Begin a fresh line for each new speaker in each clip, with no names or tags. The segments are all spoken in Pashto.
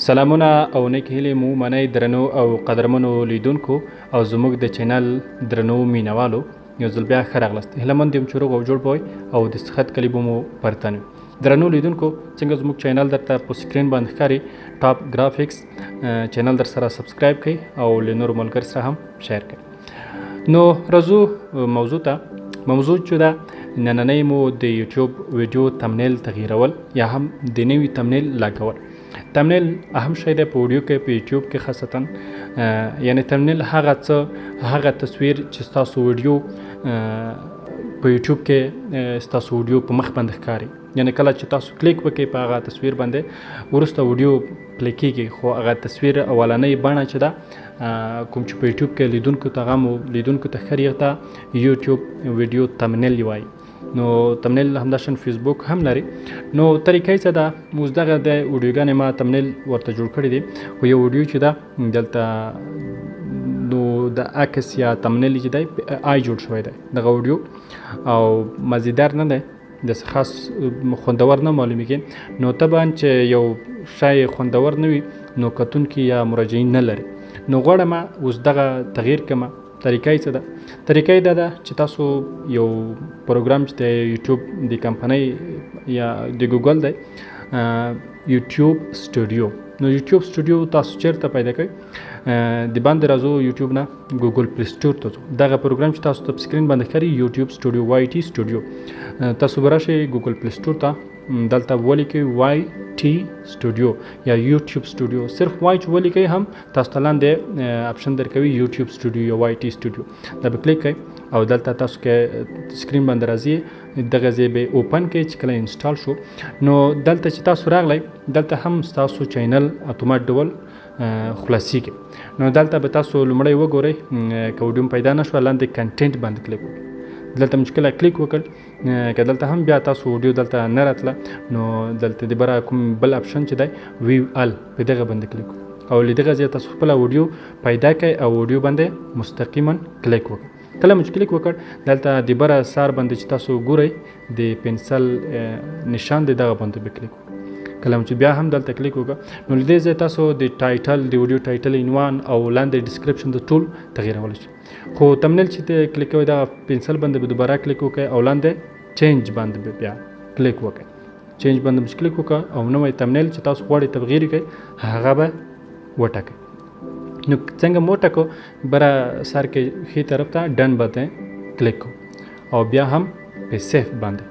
سلامونه او نیک هیلې مو منئ درنو او قدرمنو لیدونکو او زموږ د چینل درنو مینوالو یو ځل بیا ښه راغلاست. هیله مند یم چې روغ او جوړ به وئ او د صحت کلیبو مو پرتن وي. درنو لیدونکو څنګه زموږ چینل درته په سکرین باندې ښکاري ټاپ ګرافیکس چینل در سره سبسکرایب کړئ او له نورو ملګرو سره هم شیر کړئ. نو راځو موضوع ته. موضوع چې ده نننۍ مو د یوټیوب ویډیو تمنیل تغییرول یا هم د نوي تمنیل لاګول. تمنیل اهم شی دی په ویډیو کې په یوټیوب کې خاصتا یعنی تمنیل هغه تصویر چې ستاسو ویډیو په یوټیوب کې ستاسو ویډیو په مخ باندې ښکاري، یعنی کله چې تاسو کلیک وکړئ په هغه تصویر باندې وروسته ویډیو پلی کیږي، خو هغه تصویر اولنۍ بڼه چې ده کوم چې په یوټیوب کې لیدونکو ته ښکاري ته یوټیوب ویډیو تمنیل وایي. نو تمنیل همداشان فیسبوک هم لري. نو طریقې څه ده؟ اوس دغه د ویډیوګانې ما تمنیل ورته جوړ کړی دی، خو یو ویډیو چې ده دلته نو د عکس یا تمنیل چې دی آی جوړ شوی دی دغه ویډیو او مزیدار نه دی، داسې خاص خوندور نه معلومیږي. نو طبعا چې یو شی خوندور نه وي نو کتونکي یا مراجعین نه لري. نو غواړم اوس دغه تغییر کړم. طریقې څه ده؟ طریقې دا ده چې تاسو یو پروګرام چې د یوټیوب د کمپنۍ یا د ګوګل دی یوټیوب سټوډیو. نو یوټیوب سټوډیو تاسو چیرته پیدا کړئ؟ د باندې راځو یوټیوب نه ګوګل پلی سټور ته ځو. دغه پروګرام چې تاسو ته په سکرین باندې ښکاري یوټیوب سټوډیو YT سټوډیو، تاسو به راشئ ګوګل پلی سټور ته، دلته ولیکئ YT سټوډیو یا یوټیوب سټوډیو. صرف وای چې ولیکئ هم تاسو ته لاندې اپشن درکوي یوټیوب سټوډیو یا YT سټوډیو، دا به کلیک کړئ او دلته تاسو کې سکرین باندې راځي دغه ځای به اوپن کړئ. چې کله انسټال شو نو دلته چې تاسو راغلی دلته هم ستاسو چینل اتومات ډول خلاصیږي. نو دلته به تاسو لومړی وګورئ که ویډیو پیدا نه شوه لاندې کنټینټ باندې کلیک وکړئ. دلته مو چې کله کلیک وکړ که دلته هم بیا تاسو ویډیو دلته نه راتله نو دلته د بره کوم بل اپشن چې دی ویو ال په دغه باندې کلیک وکړئ او له دغه ځایه تاسو خپله ویډیو پیدا کړئ او ویډیو باندې مستقیما کلیک وکړئ. کله مو چې کلیک وکړ دلته د بره سار باندې چې تاسو ګورئ د پنسل نشان دی دغه باندې به کلیک وکړئ. کله چې بیا هم دلته کلیک وکړه نو له دې ځای تاسو د ټایټل د ویډیو ټایټل عنوان او لاندې ډسکرپشن د ټول تغییرولی شي. خو تمنیل چې کلیک کوئ دغه پنسل باندې به دوباره کلیک وکړئ او لاندې چینج باندې به بیا کلیک وکړئ. چینج باندې به کلیک وکړه او نوی تمنیل چې تاسو غواړئ تغییر کړئ هغه به وټاکئ. نو څنګه مو وټاکو بره سر کې ښي طرف ته ډن باندې کلیک کو او بیا هم په سیف باندې.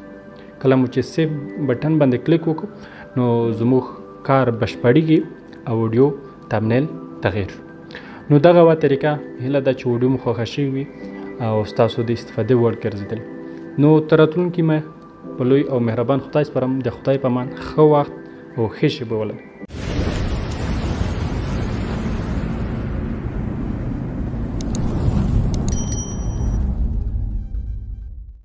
کله مو چې سیف بټن باندې کلیک وکړو نو زموږ کار بشپړیږي او ویډیو تمنیل تغییر شو. نو دغه طریقه هیله ده چې ویډیو مو خوښه شوې وي او ستاسو د استفادې وړ ګرځېدلې. نو تر راتلونکي مې په لوی او مهربان خدای سپارم. د خدای په امان ښه وخت او ښې شېبې ولرئ.